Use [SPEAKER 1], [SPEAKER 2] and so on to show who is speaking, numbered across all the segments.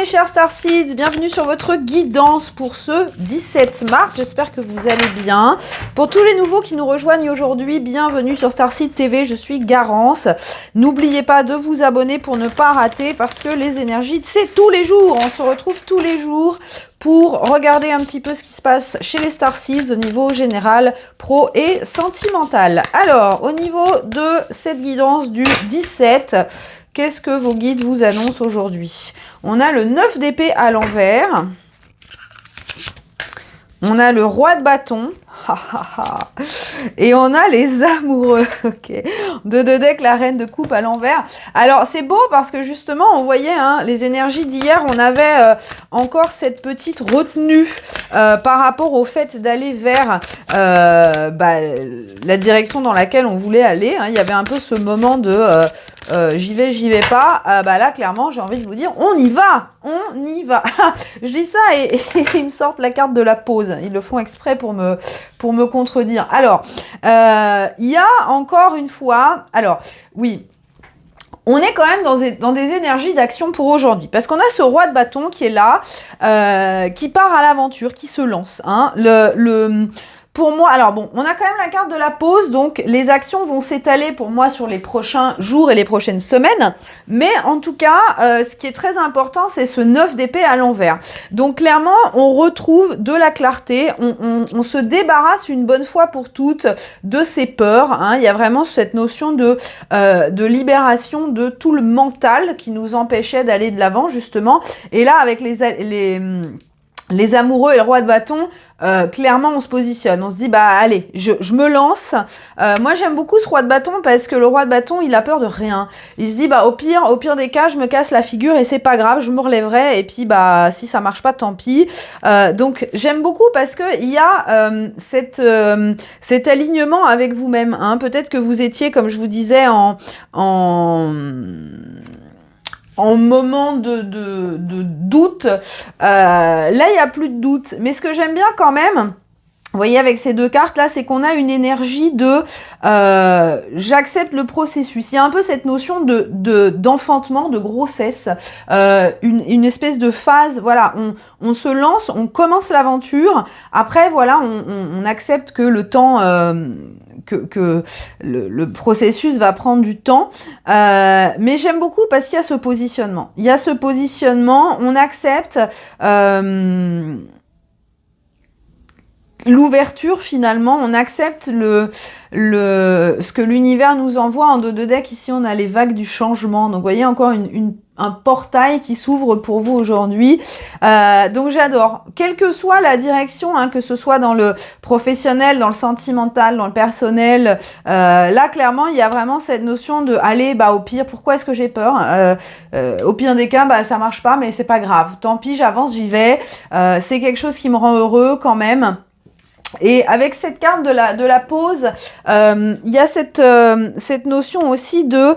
[SPEAKER 1] mes chers Starseeds, bienvenue sur votre guidance pour ce 17 mars, j'espère que vous allez bien. Pour tous les nouveaux qui nous rejoignent aujourd'hui, bienvenue sur Starseed TV, je suis Garance. N'oubliez pas de vous abonner pour ne pas rater, parce que les énergies, c'est tous les jours, on se retrouve tous les jours pour regarder un petit peu ce qui se passe chez les Starseeds au niveau général, pro et sentimental. Alors, au niveau de cette guidance du 17, qu'est-ce que vos guides vous annoncent aujourd'hui? On a le 9 d'épée à l'envers. On a le roi de bâton. Et on a les amoureux. Ok. De deux decks, la reine de coupe à l'envers. Alors, c'est beau parce que justement, on voyait les énergies d'hier. On avait encore cette petite retenue par rapport au fait d'aller vers la direction dans laquelle on voulait aller. Il y avait un peu ce moment de j'y vais pas. Là, clairement, j'ai envie de vous dire, on y va. On y va. Je dis ça et ils me sortent la carte de la pause. Ils le font exprès pour me contredire. Alors, il y a encore une fois... Alors, oui, on est quand même dans des énergies d'action pour aujourd'hui. Parce qu'on a ce roi de bâton qui est là, qui part à l'aventure, qui se lance. Pour moi, alors bon, on a quand même la carte de la pause, donc les actions vont s'étaler pour moi sur les prochains jours et les prochaines semaines. Mais en tout cas, ce qui est très important, c'est ce 9 d'épée à l'envers. Donc clairement, on retrouve de la clarté, on se débarrasse une bonne fois pour toutes de ces peurs. Il y a vraiment cette notion de libération de tout le mental qui nous empêchait d'aller de l'avant, justement. Et là, avec les amoureux et le roi de bâton, clairement on se positionne, on se dit allez, je me lance. Moi j'aime beaucoup ce roi de bâton parce que le roi de bâton il a peur de rien. Il se dit au pire des cas je me casse la figure et c'est pas grave, je me relèverai et puis si ça marche pas tant pis. Donc j'aime beaucoup parce que il y a cet alignement avec vous-même. Peut-être que vous étiez, comme je vous disais, en moment de doute. Là, il n'y a plus de doute. Mais ce que j'aime bien quand même, vous voyez, avec ces deux cartes-là, c'est qu'on a une énergie de j'accepte le processus. Il y a un peu cette notion d'enfantement, de grossesse, une espèce de phase. Voilà, on se lance, on commence l'aventure. Après, voilà, on accepte que le temps... que le processus va prendre du temps. Mais j'aime beaucoup parce qu'il y a ce positionnement. Il y a ce positionnement, on accepte l'ouverture finalement, on accepte ce que l'univers nous envoie en deux decks. Ici, on a les vagues du changement. Donc, vous voyez encore un portail qui s'ouvre pour vous aujourd'hui. Donc, j'adore. Quelle que soit la direction, que ce soit dans le professionnel, dans le sentimental, dans le personnel, là, clairement, il y a vraiment cette notion de aller, au pire, pourquoi est-ce que j'ai peur? Au pire des cas, ça marche pas, mais c'est pas grave. Tant pis, j'avance, j'y vais. C'est quelque chose qui me rend heureux quand même. Et avec cette carte de la pause, il y a cette notion aussi de,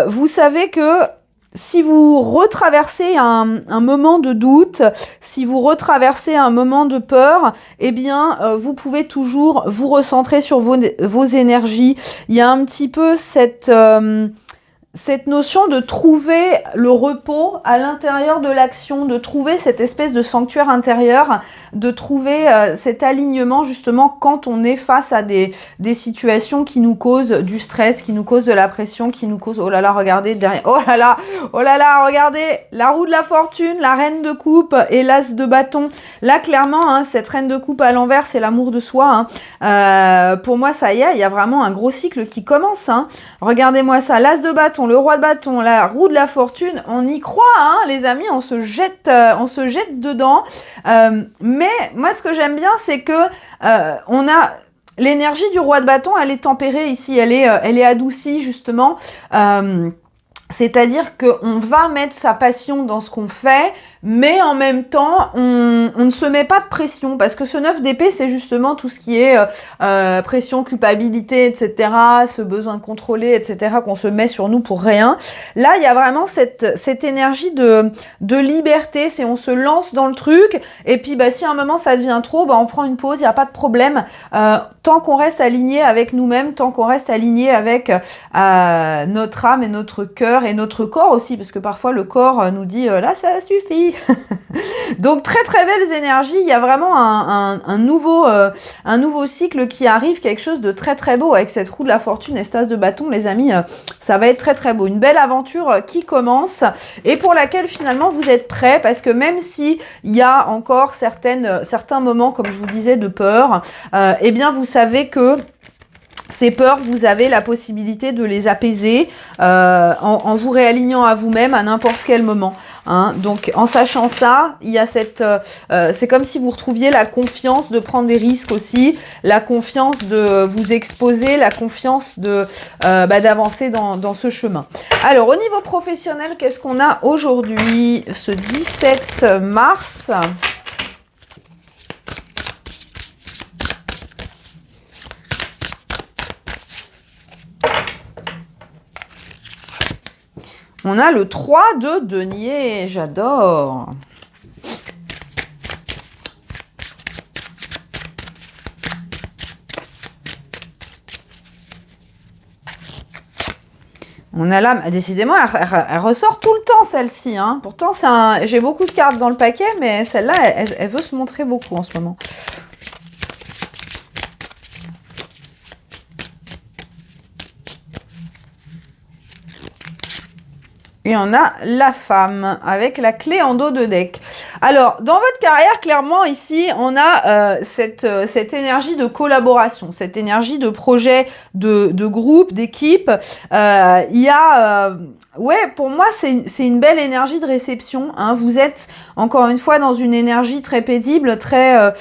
[SPEAKER 1] vous savez que si vous retraversez un moment de doute, si vous retraversez un moment de peur, eh bien, vous pouvez toujours vous recentrer sur vos énergies. Il y a un petit peu cette notion de trouver le repos à l'intérieur de l'action, de trouver cette espèce de sanctuaire intérieur, de trouver cet alignement justement quand on est face à des situations qui nous causent du stress, qui nous causent de la pression, qui nous causent... Oh là là, regardez derrière... Oh là là, regardez la roue de la fortune, la reine de coupe et l'as de bâton. Là, clairement, cette reine de coupe à l'envers, c'est l'amour de soi. Pour moi, ça y est, il y a vraiment un gros cycle qui commence. Regardez-moi ça, l'as de bâton, le roi de bâton, la roue de la fortune, on y croit, les amis, on se jette dedans. Mais moi, ce que j'aime bien, c'est que on a l'énergie du roi de bâton, elle est tempérée ici, elle est adoucie justement. C'est-à-dire qu'on va mettre sa passion dans ce qu'on fait, mais en même temps, on ne se met pas de pression, parce que ce 9 d'épée, c'est justement tout ce qui est pression, culpabilité, etc., ce besoin de contrôler, etc., qu'on se met sur nous pour rien. Là, il y a vraiment cette énergie de liberté, c'est on se lance dans le truc, et puis si à un moment ça devient trop, on prend une pause, il n'y a pas de problème. tant qu'on reste aligné avec nous-mêmes, tant qu'on reste aligné avec notre âme et notre cœur et notre corps aussi, parce que parfois le corps nous dit là ça suffit. Donc très très belles énergies, il y a vraiment un nouveau cycle qui arrive, quelque chose de très très beau avec cette roue de la fortune et cet as de bâton, les amis, ça va être très très beau. Une belle aventure qui commence et pour laquelle finalement vous êtes prêts, parce que même si il y a encore certains moments, comme je vous disais, de peur, eh bien vous savez que ces peurs, vous avez la possibilité de les apaiser en vous réalignant à vous-même à n'importe quel moment. Hein. Donc, en sachant ça, il y a c'est comme si vous retrouviez la confiance de prendre des risques aussi, la confiance de vous exposer, la confiance d'avancer dans ce chemin. Alors, au niveau professionnel, qu'est-ce qu'on a aujourd'hui, ce 17 mars ? On a le 3 de denier, j'adore. On a là, décidément, elle ressort tout le temps celle-ci. Hein. Pourtant, j'ai beaucoup de cartes dans le paquet, mais celle-là, elle veut se montrer beaucoup en ce moment. Et on a la femme avec la clé en dos de deck. Alors, dans votre carrière, clairement, ici, on a cette énergie de collaboration, cette énergie de projet, de groupe, d'équipe. Il y a... ouais, pour moi, c'est une belle énergie de réception. Hein. Vous êtes, encore une fois, dans une énergie très paisible, très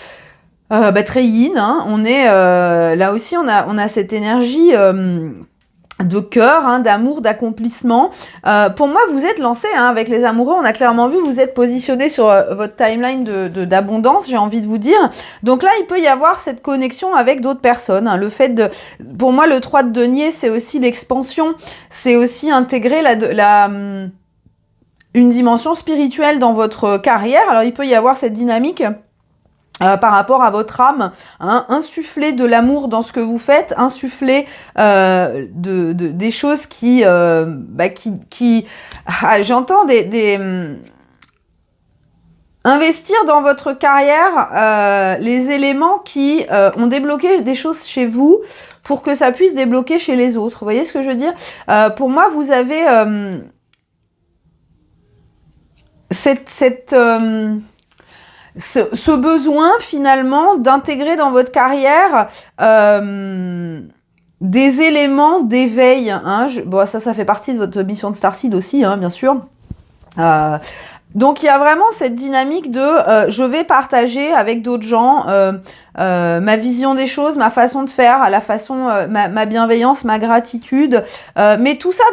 [SPEAKER 1] yin. Hein. On est... là aussi, on a cette énergie... de cœur, hein, d'amour, d'accomplissement. Pour moi, vous êtes lancé avec les amoureux. On a clairement vu, vous êtes positionné sur votre timeline d'abondance, j'ai envie de vous dire. Donc là, il peut y avoir cette connexion avec d'autres personnes. Hein. Le fait pour moi, le 3 de denier, c'est aussi l'expansion. C'est aussi intégrer une dimension spirituelle dans votre carrière. Alors, il peut y avoir cette dynamique par rapport à votre âme, hein, insuffler de l'amour dans ce que vous faites, insuffler des choses qui j'entends investir dans votre carrière les éléments qui ont débloqué des choses chez vous pour que ça puisse débloquer chez les autres. Vous voyez ce que je veux dire ? Pour moi, vous avez ce besoin finalement d'intégrer dans votre carrière des éléments d'éveil. Hein. Ça fait partie de votre mission de Starseed aussi, hein, bien sûr. Donc il y a vraiment cette dynamique de je vais partager avec d'autres gens ma vision des choses, ma façon de faire, la façon, ma bienveillance, ma gratitude, mais tout ça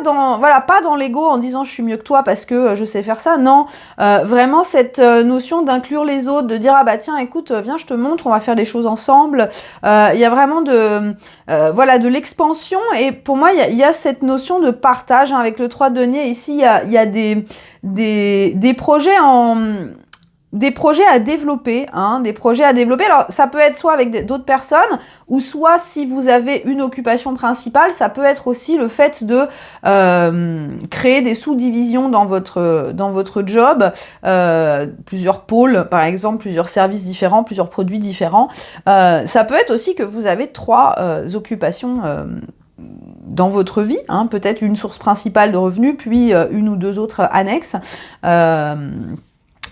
[SPEAKER 1] pas dans l'ego en disant je suis mieux que toi parce que je sais faire ça, non, vraiment cette notion d'inclure les autres, de dire ah bah tiens écoute viens je te montre, on va faire des choses ensemble, il y a vraiment de l'expansion et pour moi il y a cette notion de partage hein, avec le 3 de denier ici il y a des projets à développer, hein, des projets à développer. Alors, ça peut être soit avec d'autres personnes, ou soit si vous avez une occupation principale, ça peut être aussi le fait de créer des sous-divisions dans votre job, plusieurs pôles, par exemple, plusieurs services différents, plusieurs produits différents. Ça peut être aussi que vous avez 3 occupations dans votre vie, hein, peut-être une source principale de revenus, puis une ou 2 autres annexes.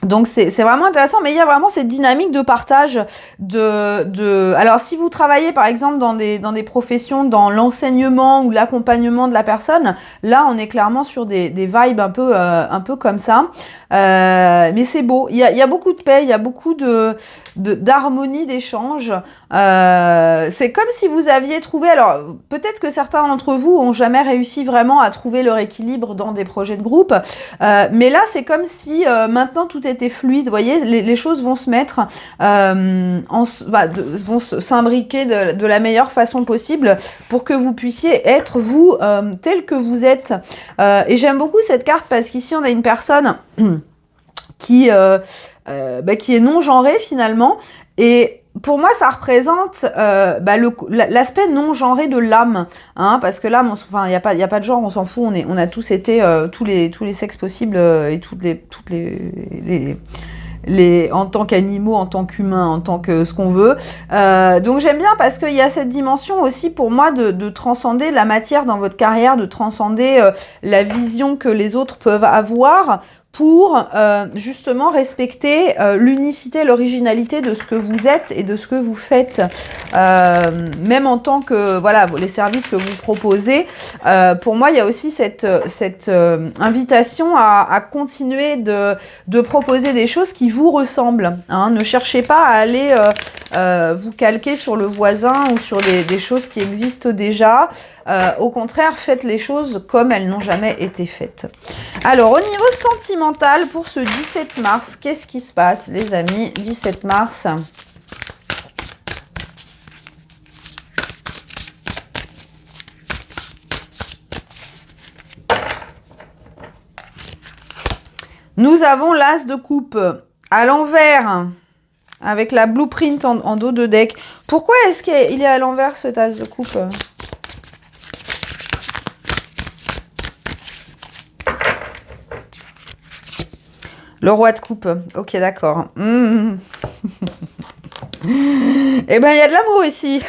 [SPEAKER 1] Donc c'est vraiment intéressant, mais il y a vraiment cette dynamique de partage alors si vous travaillez par exemple dans des professions dans l'enseignement ou l'accompagnement de la personne, là on est clairement sur des vibes un peu comme ça. Mais c'est beau, il y a beaucoup de paix, il y a beaucoup d'harmonie, d'échange. C'est comme si vous aviez trouvé, alors peut-être que certains d'entre vous ont jamais réussi vraiment à trouver leur équilibre dans des projets de groupe, mais là c'est comme si maintenant tout était fluide, vous voyez, les choses vont se mettre, vont s'imbriquer de la meilleure façon possible pour que vous puissiez être vous tel que vous êtes. Et j'aime beaucoup cette carte parce qu'ici on a une personne qui est non genrée finalement et pour moi, ça représente l'aspect non genré de l'âme, hein, parce que l'âme, enfin, il y a pas de genre, on s'en fout, on a tous été tous les sexes possibles et toutes les en tant qu'animaux, en tant qu'humains, en tant que ce qu'on veut. Donc j'aime bien parce qu'il y a cette dimension aussi pour moi de transcender la matière dans votre carrière, de transcender la vision que les autres peuvent avoir pour justement respecter l'unicité, l'originalité de ce que vous êtes et de ce que vous faites. Même en tant que, voilà, les services que vous proposez, pour moi, il y a aussi cette invitation à continuer de proposer des choses qui vous ressemblent. Hein. Ne cherchez pas à aller vous calquer sur le voisin ou sur des choses qui existent déjà. Au contraire, faites les choses comme elles n'ont jamais été faites. Alors, au niveau sentimental, pour ce 17 mars, qu'est-ce qui se passe, les amis? 17 mars. Nous avons l'as de coupe à l'envers, avec la blueprint en dos de deck. Pourquoi est-ce qu'il est à l'envers, cet as de coupe ? Le roi de coupe. Ok, d'accord. Mmh. Eh ben, il y a de l'amour ici.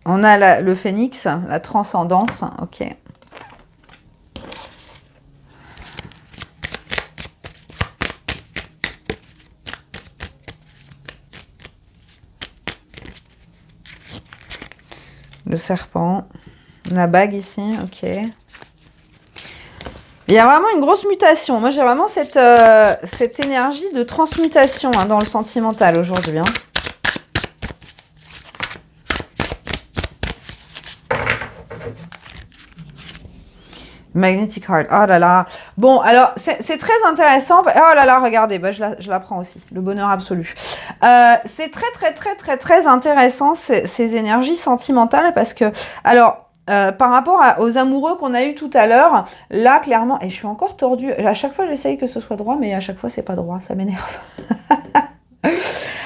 [SPEAKER 1] On a le phénix, la transcendance. Ok. Le serpent. La bague ici, ok. Il y a vraiment une grosse mutation. Moi, j'ai vraiment cette énergie de transmutation hein, dans le sentimental aujourd'hui. Hein. Magnetic Heart. Oh là là. Bon, alors, c'est très intéressant. Oh là là, regardez, bah, je la prends aussi. Le bonheur absolu. C'est très intéressant, ces énergies sentimentales, parce que, alors, par rapport aux amoureux qu'on a eu tout à l'heure, là, clairement, et je suis encore tordue. À chaque fois, j'essaye que ce soit droit, mais à chaque fois, c'est pas droit. Ça m'énerve.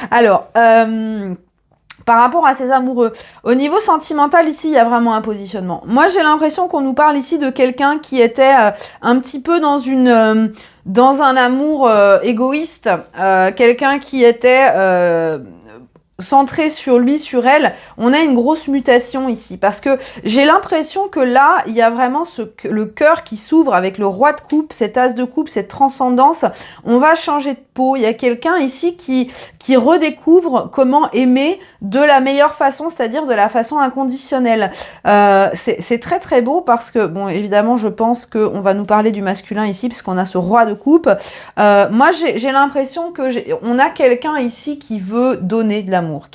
[SPEAKER 1] Alors, par rapport à ces amoureux. Au niveau sentimental, ici, il y a vraiment un positionnement. Moi, j'ai l'impression qu'on nous parle ici de quelqu'un qui était un petit peu dans un amour égoïste, quelqu'un qui était centré sur lui, sur elle. On a une grosse mutation ici, parce que j'ai l'impression que là, il y a vraiment le cœur qui s'ouvre avec le roi de coupe, cet as de coupe, cette transcendance. On va changer de peau. Il y a quelqu'un ici qui redécouvre comment aimer de la meilleure façon, c'est-à-dire de la façon inconditionnelle. C'est très beau parce que, bon, évidemment, je pense qu'on va nous parler du masculin ici, puisqu'on a ce roi de coupe. Moi, j'ai l'impression on a quelqu'un ici qui veut donner de l'amour,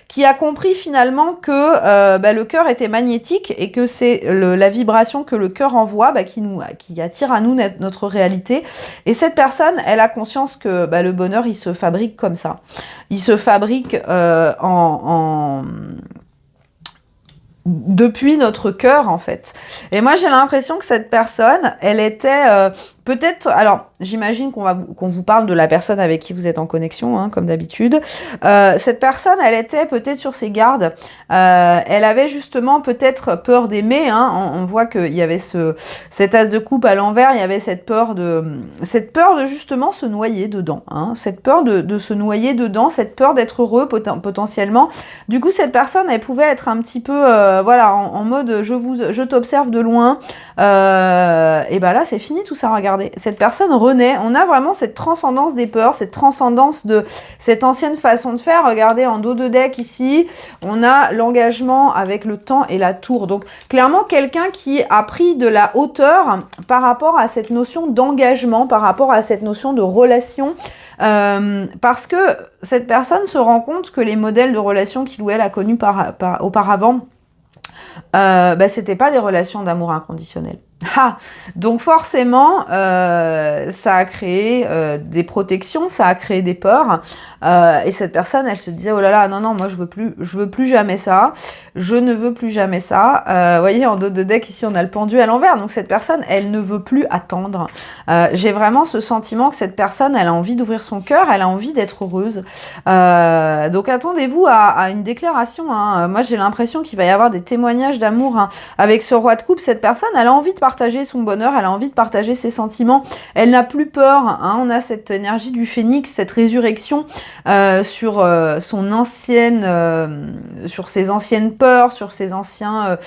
[SPEAKER 1] qui a compris finalement que le cœur était magnétique et que c'est la vibration que le cœur envoie qui attire à nous notre réalité. Et cette personne, elle a conscience que le bonheur, il se fabrique comme ça. Il se fabrique depuis notre cœur, en fait. Et moi, j'ai l'impression que cette personne, elle était peut-être... Alors, j'imagine qu'on vous parle de la personne avec qui vous êtes en connexion, hein, comme d'habitude. Cette personne, elle était peut-être sur ses gardes. Elle avait justement peut-être peur d'aimer. Hein. On voit qu'il y avait cet as de coupe à l'envers. Il y avait cette peur de justement se noyer dedans. Hein. Cette peur de se noyer dedans. Cette peur d'être heureux potentiellement. Du coup, cette personne, elle pouvait être un petit peu... voilà, en mode je t'observe de loin. Et ben là, c'est fini tout ça, regardez. Cette personne renaît. On a vraiment cette transcendance des peurs, cette transcendance de cette ancienne façon de faire. Regardez, en dos de deck ici, on a l'engagement avec le temps et la tour. Donc, clairement, quelqu'un qui a pris de la hauteur par rapport à cette notion d'engagement, par rapport à cette notion de relation. Parce que cette personne se rend compte que les modèles de relations qu'il ou elle a connus auparavant, c'était pas des relations d'amour inconditionnel. Ah, donc forcément, ça a créé des protections, ça a créé des peurs. Et cette personne, elle se disait, oh là là, non, non, moi je veux plus jamais ça. Je ne veux plus jamais ça. Vous voyez, en dos de deck, ici, on a le pendu à l'envers. Donc cette personne, elle ne veut plus attendre. J'ai vraiment ce sentiment que cette personne, elle a envie d'ouvrir son cœur, elle a envie d'être heureuse. Donc attendez-vous à une déclaration. Hein. Moi, j'ai l'impression qu'il va y avoir des témoignages d'amour. Hein. Avec ce roi de coupe, cette personne, elle a envie de partager son bonheur, elle a envie de partager ses sentiments. Elle n'a plus peur. Hein. On a cette énergie du phénix, cette résurrection sur son ancienne, sur ses anciennes peurs, sur ses anciens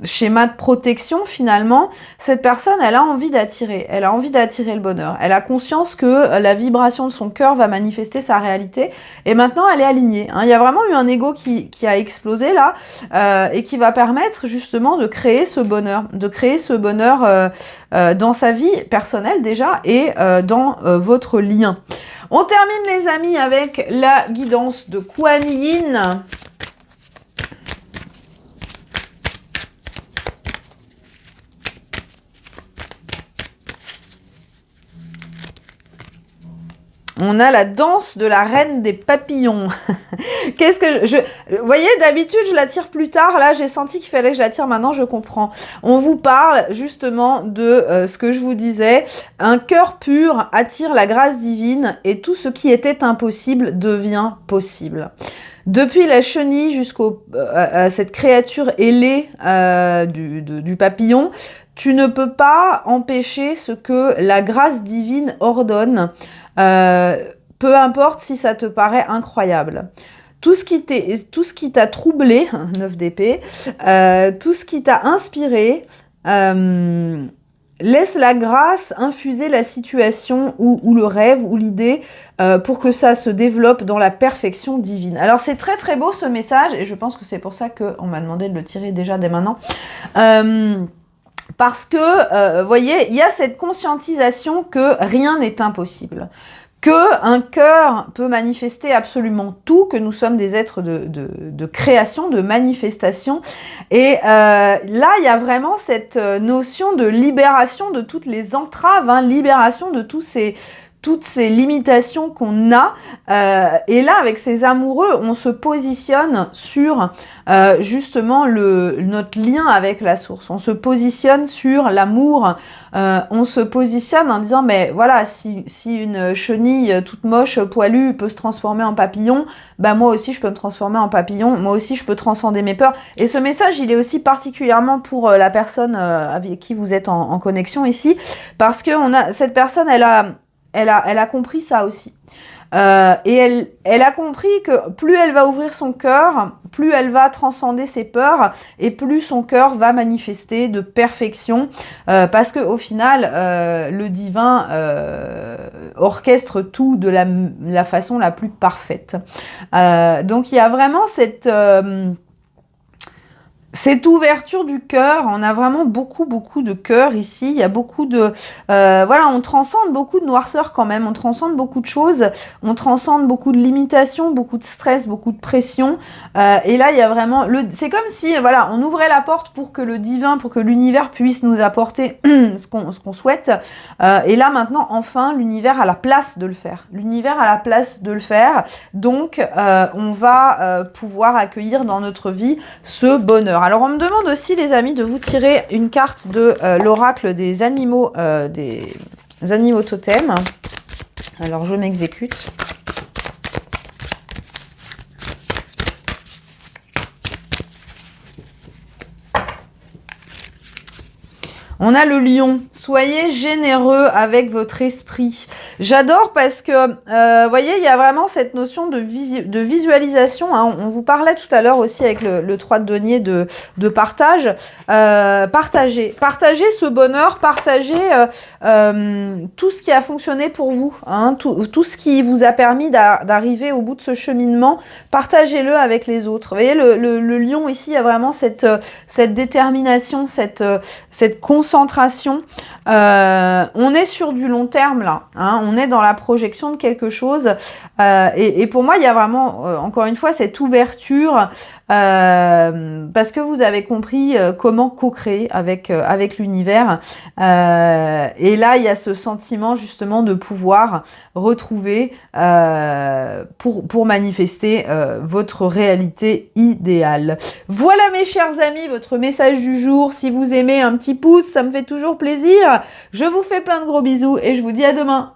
[SPEAKER 1] schéma de protection. Finalement, cette personne, elle a envie d'attirer le bonheur. Elle a conscience que la vibration de son cœur va manifester sa réalité, et maintenant elle est alignée. Hein. Il y a vraiment eu un ego qui a explosé là, et qui va permettre justement de créer ce bonheur, dans sa vie personnelle déjà, et dans votre lien. On termine les amis avec la guidance de Kuan Yin. On a la danse de la reine des papillons. Qu'est-ce que vous voyez, d'habitude, je la tire plus tard. Là, j'ai senti qu'il fallait que je la tire maintenant, je comprends. On vous parle justement de ce que je vous disais. Un cœur pur attire la grâce divine et tout ce qui était impossible devient possible. Depuis la chenille jusqu'à cette créature ailée du papillon, tu ne peux pas empêcher ce que la grâce divine ordonne. Peu importe si ça te paraît incroyable. Tout ce qui t'a troublé, 9 d'épée, tout ce qui t'a inspiré, laisse la grâce infuser la situation ou le rêve ou l'idée pour que ça se développe dans la perfection divine. Alors c'est très très beau ce message, et je pense que c'est pour ça qu'on m'a demandé de le tirer déjà dès maintenant. Parce que, voyez, il y a cette conscientisation que rien n'est impossible. qu'un cœur peut manifester absolument tout, que nous sommes des êtres de création, de manifestation. Et là, il y a vraiment cette notion de libération de toutes les entraves, hein, libération de toutes ces limitations qu'on a. Et là, avec ces amoureux, on se positionne sur justement notre lien avec la source. On se positionne sur l'amour. On se positionne en disant, mais voilà, si une chenille toute moche, poilue, peut se transformer en papillon, bah moi aussi je peux me transformer en papillon, moi aussi je peux transcender mes peurs. Et ce message, il est aussi particulièrement pour la personne avec qui vous êtes en connexion ici, parce que cette personne, elle a compris ça aussi. Et elle a compris que plus elle va ouvrir son cœur, plus elle va transcender ses peurs et plus son cœur va manifester de perfection, parce que au final, le divin orchestre tout de la façon la plus parfaite. Donc il y a vraiment cette ouverture du cœur. On a vraiment beaucoup de cœur ici. Il y a beaucoup de... voilà, on transcende beaucoup de noirceur quand même. On transcende beaucoup de choses. On transcende beaucoup de limitations, beaucoup de stress, beaucoup de pression. Et là, il y a vraiment... C'est comme si, voilà, on ouvrait la porte pour que le divin, pour que l'univers puisse nous apporter ce qu'on souhaite. Et là, maintenant, enfin, l'univers a la place de le faire. L'univers a la place de le faire. Donc, on va pouvoir accueillir dans notre vie ce bonheur. Alors, on me demande aussi, les amis, de vous tirer une carte de l'oracle des animaux totems. Alors, je m'exécute. On a le lion. Soyez généreux avec votre esprit. J'adore parce que, voyez, il y a vraiment cette notion de visualisation. Hein. On vous parlait tout à l'heure aussi avec le 3 de denier de partage. Partagez ce bonheur, partagez tout ce qui a fonctionné pour vous. Hein, tout ce qui vous a permis d'arriver au bout de ce cheminement. Partagez-le avec les autres. Vous voyez, le lion ici, il y a vraiment cette détermination, cette concentration. On est sur du long terme là, hein, on est dans la projection de quelque chose, et pour moi il y a vraiment encore une fois cette ouverture, parce que vous avez compris comment co-créer avec l'univers. Et là, il y a ce sentiment justement de pouvoir retrouver pour manifester votre réalité idéale. Voilà mes chers amis, votre message du jour. Si vous aimez, un petit pouce, ça me fait toujours plaisir. Je vous fais plein de gros bisous et je vous dis à demain.